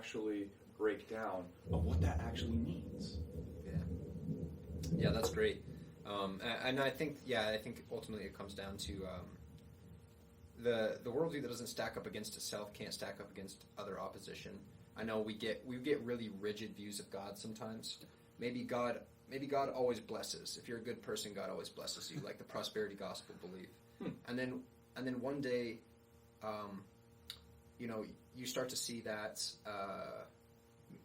actually break down of what that actually means. Yeah, that's great. And I think ultimately it comes down to the worldview that doesn't stack up against itself can't stack up against other opposition. I know we get really rigid views of God sometimes. Maybe God always blesses. If you're a good person, God always blesses you, like the prosperity gospel belief. And then one day, you start to see that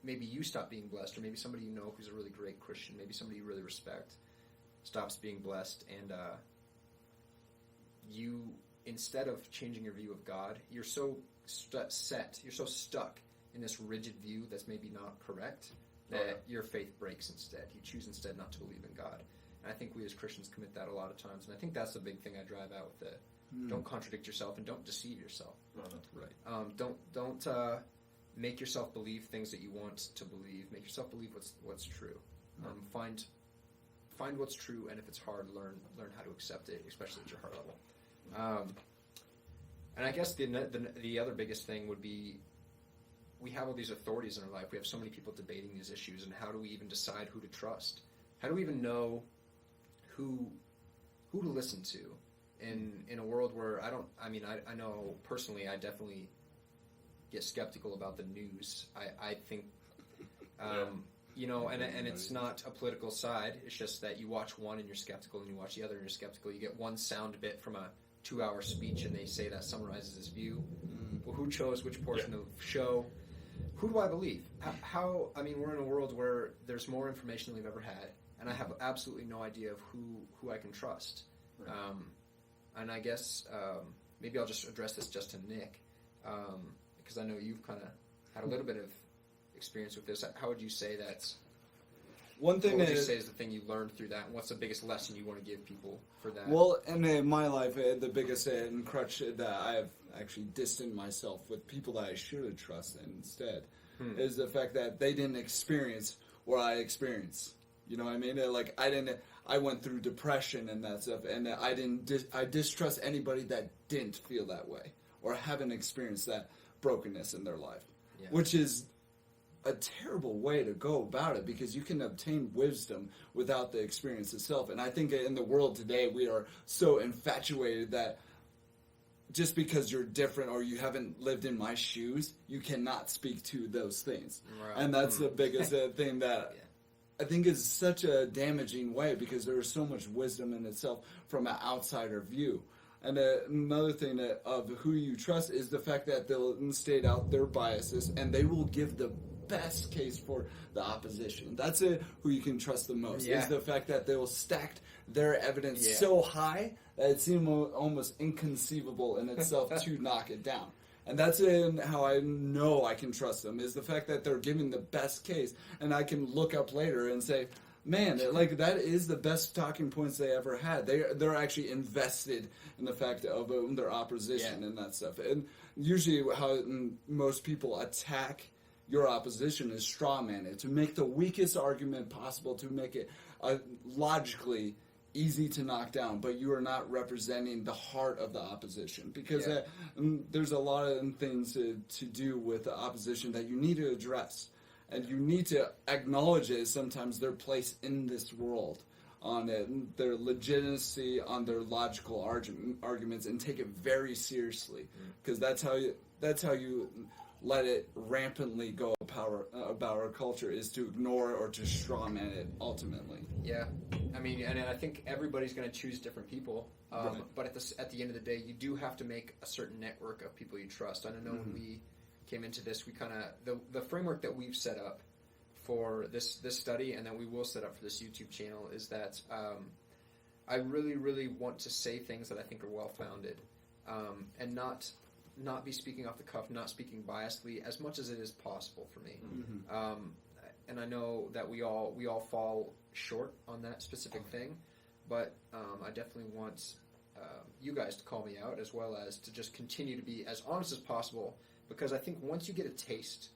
maybe you stop being blessed, or maybe somebody you know who's a really great Christian, maybe somebody you really respect, stops being blessed, and you, instead of changing your view of God, you're so you're so stuck in this rigid view that's maybe not correct, that your faith breaks instead. You choose instead not to believe in God. And I think we as Christians commit that a lot of times, and I think that's the big thing I drive out with it. Don't contradict yourself and don't deceive yourself. Right. Don't make yourself believe things that you want to believe. Make yourself believe what's true. Find what's true, and if it's hard, learn how to accept it, especially at your heart level. And I guess the other biggest thing would be, we have all these authorities in our life. We have so many people debating these issues, and how do we even decide who to trust? How do we even know who to listen to in a world where I know personally I definitely get skeptical about the news. I think and it's not a political side. It's just that you watch one and you're skeptical, and you watch the other and you're skeptical. You get one sound bit from a 2-hour speech and they say that summarizes his view. Well, who chose which portion of the show? Who do I believe? We're in a world where there's more information than we've ever had, and I have absolutely no idea of who I can trust. Right. And I guess maybe I'll just address this just to Nick, because I know you've kind of had a little bit of experience with this. How would you say that's... One thing what would you say is the thing you learned through that, and what's the biggest lesson you want to give people for that? Well, in my life, the biggest crutch that I have actually distanced myself with people that I should have trusted instead is the fact that they didn't experience what I experienced. You know what I mean? Like, I went through depression and that stuff, and I distrust anybody that didn't feel that way or haven't experienced that brokenness in their life, which is a terrible way to go about it, because you can obtain wisdom without the experience itself. And I think in the world today, we are so infatuated that just because you're different or you haven't lived in my shoes, you cannot speak to those things. Right. And that's the biggest thing that I think is such a damaging way, because there is so much wisdom in itself from an outsider view. And another thing of who you trust is the fact that they'll state out their biases, and they will give the best case for the opposition. That's who you can trust the most, is the fact that they will stack their evidence so high that it seems almost inconceivable in itself to knock it down. And that's how I know I can trust them, is the fact that they're giving the best case, and I can look up later and say, man, like, that is the best talking points they ever had. They're actually invested in the fact of their opposition and that stuff. And usually how most people attack your opposition is straw man it, to make the weakest argument possible, to make it logically easy to knock down, but you are not representing the heart of the opposition, because there's a lot of things to do with the opposition that you need to address, and you need to acknowledge it sometimes their place in this world, on it, their legitimacy, on their logical arguments, and take it very seriously, because that's how you let it rampantly go about our culture, is to ignore or to strawman it ultimately. Yeah, and I think everybody's going to choose different people, but at the end of the day, you do have to make a certain network of people you trust. I don't know, when we came into this, we kind of the framework that we've set up for this study, and that we will set up for this YouTube channel, is that I really, really want to say things that I think are well founded, and not be speaking off the cuff, not speaking biasedly, as much as it is possible for me. And I know that we all fall short on that specific thing, but I definitely want you guys to call me out, as well as to just continue to be as honest as possible, because I think once you get a taste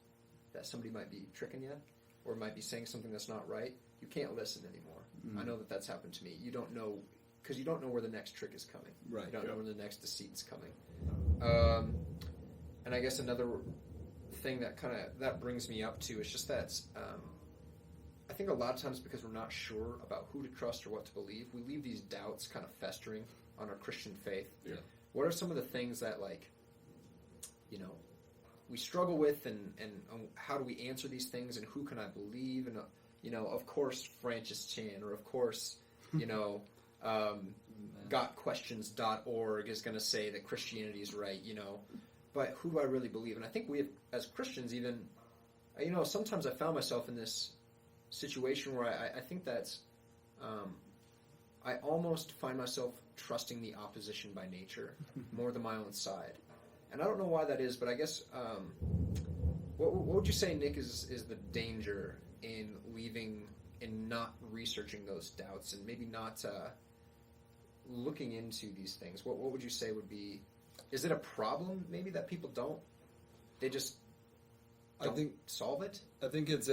that somebody might be tricking you, or might be saying something that's not right, you can't listen anymore. I know that's happened to me. You don't know, because you don't know where the next trick is coming. You don't know where the next deceit's coming. And I guess another thing that brings me up to is just that I think a lot of times because we're not sure about who to trust or what to believe, we leave these doubts kind of festering on our Christian faith. Yeah. What are some of the things that, like, we struggle with, and how do we answer these things, and who can I believe? And of course, Francis Chan, or of course, gotquestions.org is going to say that Christianity is right, but who do I really believe? And I think we have, as Christians, even, sometimes I found myself in this situation where I think that's, I almost find myself trusting the opposition by nature more than my own side. And I don't know why that is, but I guess, what would you say, Nick, is the danger in leaving and not researching those doubts, and maybe not looking into these things? What would you say would be, is it a problem maybe that people don't solve it? I think it's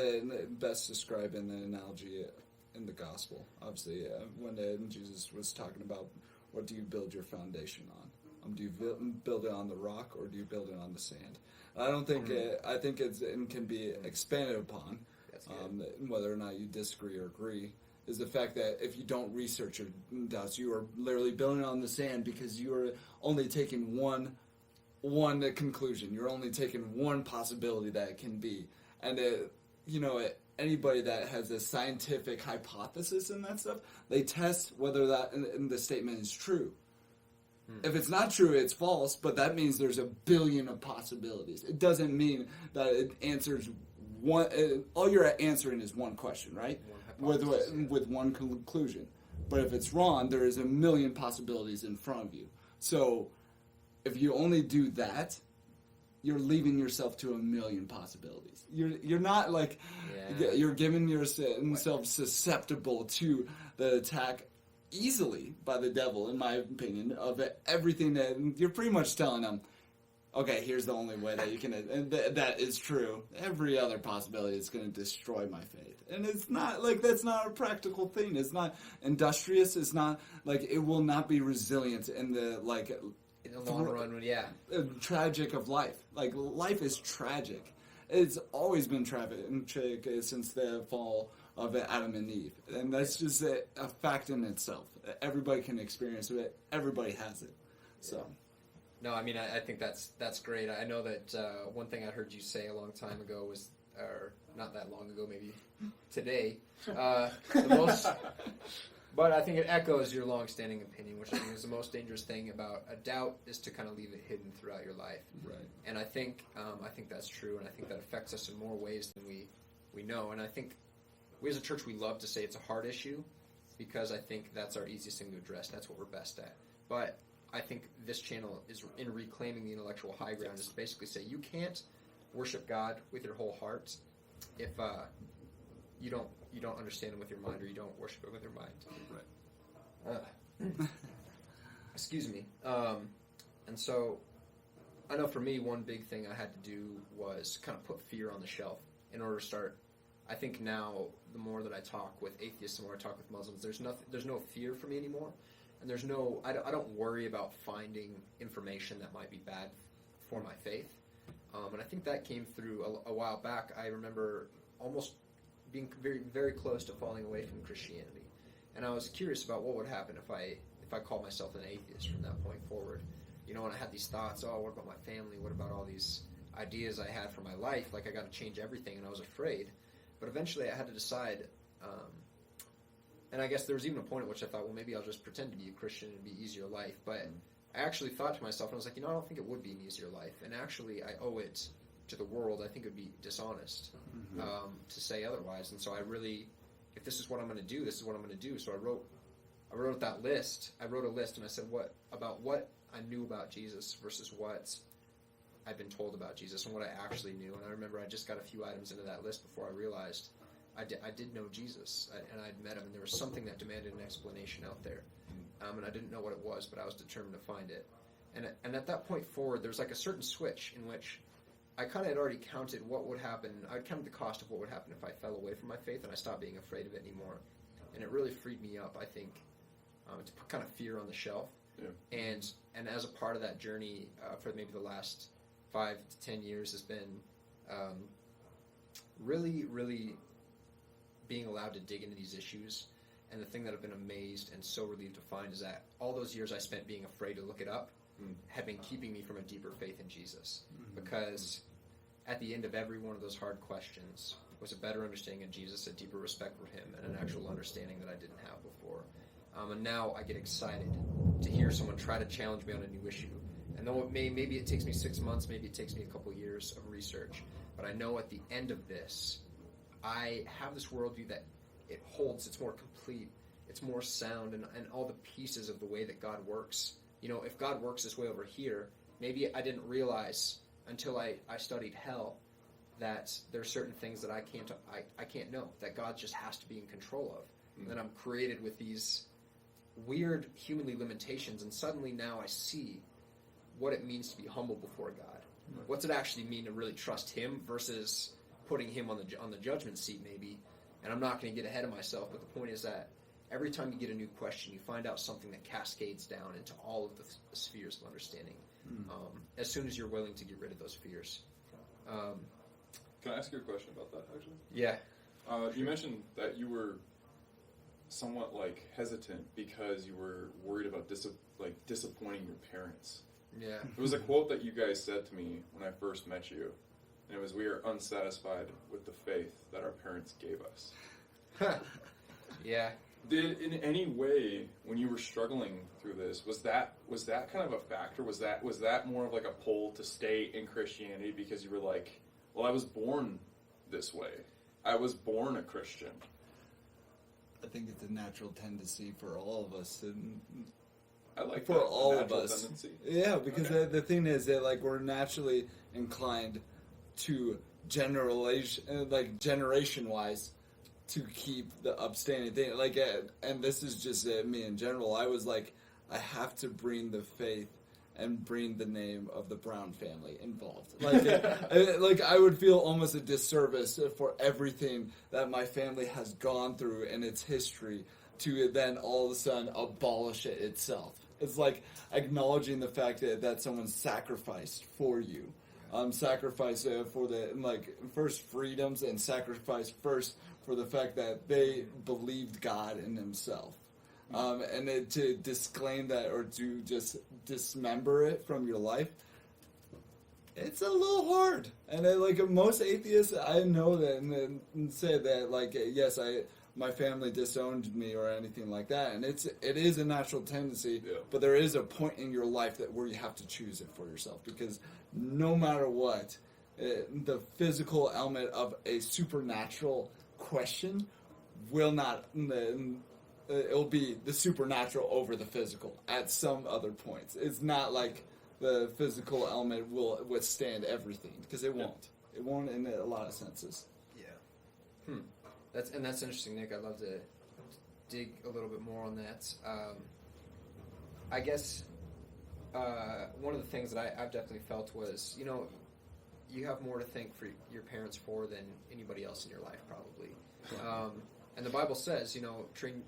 best described in the analogy in the gospel. Obviously, when Jesus was talking about, what do you build your foundation on? Do you build it on the rock, or do you build it on the sand? I don't think I think it can be expanded upon, whether or not you disagree or agree, is the fact that if you don't research your doubts, you are literally building on the sand, because you are only taking one conclusion. You're only taking one possibility that it can be. And anybody that has a scientific hypothesis and that stuff, they test whether that and the statement is true. If it's not true, it's false, but that means there's a billion of possibilities. It doesn't mean that it answers one. All you're answering is one question, right? With one conclusion. But if it's wrong, there is a million possibilities in front of you. So if you only do that, you're leaving yourself to a million possibilities. You're not like, you're giving yourself susceptible to the attack easily by the devil, in my opinion, of everything that you're pretty much telling them, okay, here's the only way that you can, and that is true. Every other possibility is going to destroy my faith. And it's not, like, that's not a practical thing. It's not industrious. It's not, like, it will not be resilient in the, like, in the long run, tragic of life. Like, life is tragic. It's always been tragic since the fall of Adam and Eve. And that's just a fact in itself. Everybody can experience it. Everybody has it. So. No, I mean, I think that's great. I know that one thing I heard you say a long time ago was, or not that long ago, maybe today, but I think it echoes your long-standing opinion, which I think is the most dangerous thing about a doubt is to kind of leave it hidden throughout your life. Right. And I think that's true, and I think that affects us in more ways than we know. And I think we as a church, we love to say it's a hard issue because I think that's our easiest thing to address. That's what we're best at. But I think this channel is in reclaiming the intellectual high ground, is to basically say you can't worship God with your whole heart if you don't understand Him with your mind, or you don't worship Him with your mind. Right. Excuse me. And so I know for me, one big thing I had to do was kind of put fear on the shelf in order to start. I think now, the more that I talk with atheists, the more I talk with Muslims, there's no fear for me anymore. And I don't worry about finding information that might be bad for my faith. And I think that came through a while back. I remember almost being very, very close to falling away from Christianity. And I was curious about what would happen if I called myself an atheist from that point forward. And I had these thoughts, what about my family? What about all these ideas I had for my life? Like, I got to change everything, and I was afraid. But eventually I had to decide, and I guess there was even a point at which I thought, well, maybe I'll just pretend to be a Christian and be easier life. But I actually thought to myself, and I was like, I don't think it would be an easier life. And actually, I owe it to the world. I think it would be dishonest to say otherwise. And so if this is what I'm going to do, this is what I'm going to do. So I wrote that list. I wrote a list, and I said, what I knew about Jesus versus what I've been told about Jesus and what I actually knew. And I remember I just got a few items into that list before I realized I did know Jesus, and I'd met him, and there was something that demanded an explanation out there. And I didn't know what it was, but I was determined to find it. And at that point forward, there's like a certain switch in which I kind of had already counted what would happen. I'd counted the cost of what would happen if I fell away from my faith, and I stopped being afraid of it anymore. And it really freed me up, I think, to put kind of fear on the shelf. Yeah. And as a part of that journey for maybe the last 5 to 10 years has been really, really being allowed to dig into these issues. And the thing that I've been amazed and so relieved to find is that all those years I spent being afraid to look it up have been keeping me from a deeper faith in Jesus. Because at the end of every one of those hard questions was a better understanding of Jesus, a deeper respect for him, and an actual understanding that I didn't have before. And now I get excited to hear someone try to challenge me on a new issue. And though maybe it takes me 6 months, maybe it takes me a couple years of research, but I know at the end of this, I have this worldview that it holds, it's more complete, it's more sound, and all the pieces of the way that God works. You know, if God works this way over here, maybe I didn't realize until I studied hell that there are certain things that I can't know, that God just has to be in control of. And then I'm created with these weird humanly limitations, and suddenly now I see what it means to be humble before God. What's it actually mean to really trust him versus putting him on the judgment seat maybe. And I'm not going to get ahead of myself, but the point is that every time you get a new question, you find out something that cascades down into all of the spheres of understanding. As soon as you're willing to get rid of those fears. Can I ask you a question about that, actually? Yeah. You mentioned that you were somewhat hesitant because you were worried about disappointing your parents. Yeah. It was a quote that you guys said to me when I first met you, and it was, "We are unsatisfied with the faith that our parents gave us." Yeah. Did in any way, when you were struggling through this, was that kind of a factor? Was that more of a pull to stay in Christianity because you were like, well, I was born this way. I was born a Christian. I think it's a natural tendency for all of us. I like for that, all of us. Tendency. Yeah, because Okay. the thing is that we're naturally inclined to generation wise to keep the upstanding thing. And this is just me in general. I was I have to bring the faith and bring the name of the Brown family involved. I would feel almost a disservice for everything that my family has gone through in its history to then all of a sudden abolish it itself. It's like acknowledging the fact that someone sacrificed for you. Sacrifice for the first freedoms, and sacrifice first for the fact that they believed God in himself. And then to disclaim that or to just dismember it from your life, it's a little hard. And most atheists, I know that and say that yes, my family disowned me or anything like that, and it is a natural tendency. Yeah. But there is a point in your life where you have to choose it for yourself, because no matter what, the physical element of a supernatural question will not. It'll be the supernatural over the physical at some other points. It's not like the physical element will withstand everything, because it won't. It won't in a lot of senses. Yeah. That's interesting, Nick. I'd love to dig a little bit more on that. I guess one of the things that I've definitely felt was, you have more to thank for your parents for than anybody else in your life, probably. And the Bible says, train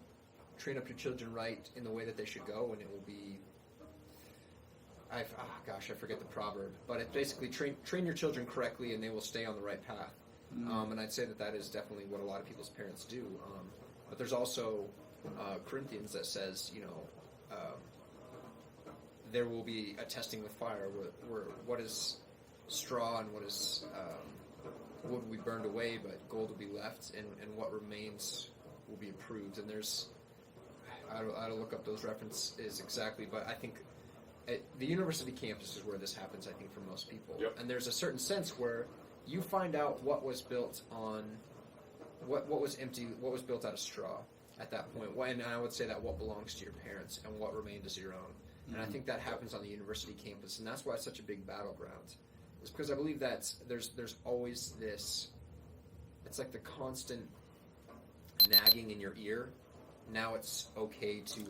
up your children right in the way that they should go, and it will be. I forget the proverb, but it basically train your children correctly, and they will stay on the right path. And I'd say that is definitely what a lot of people's parents do. But there's also Corinthians that says, there will be a testing with fire, where what is straw and what is wood will be burned away, but gold will be left, and what remains will be approved. And I don't look up those references exactly, but I think the university campus is where this happens, I think, for most people. Yep. And there's a certain sense where you find out what was built on, what was empty, what was built out of straw at that point. And I would say that what belongs to your parents and what remained is your own. And I think that happens on the university campus, and that's why it's such a big battleground. It's because I believe that there's always this, it's like the constant nagging in your ear. Now it's okay to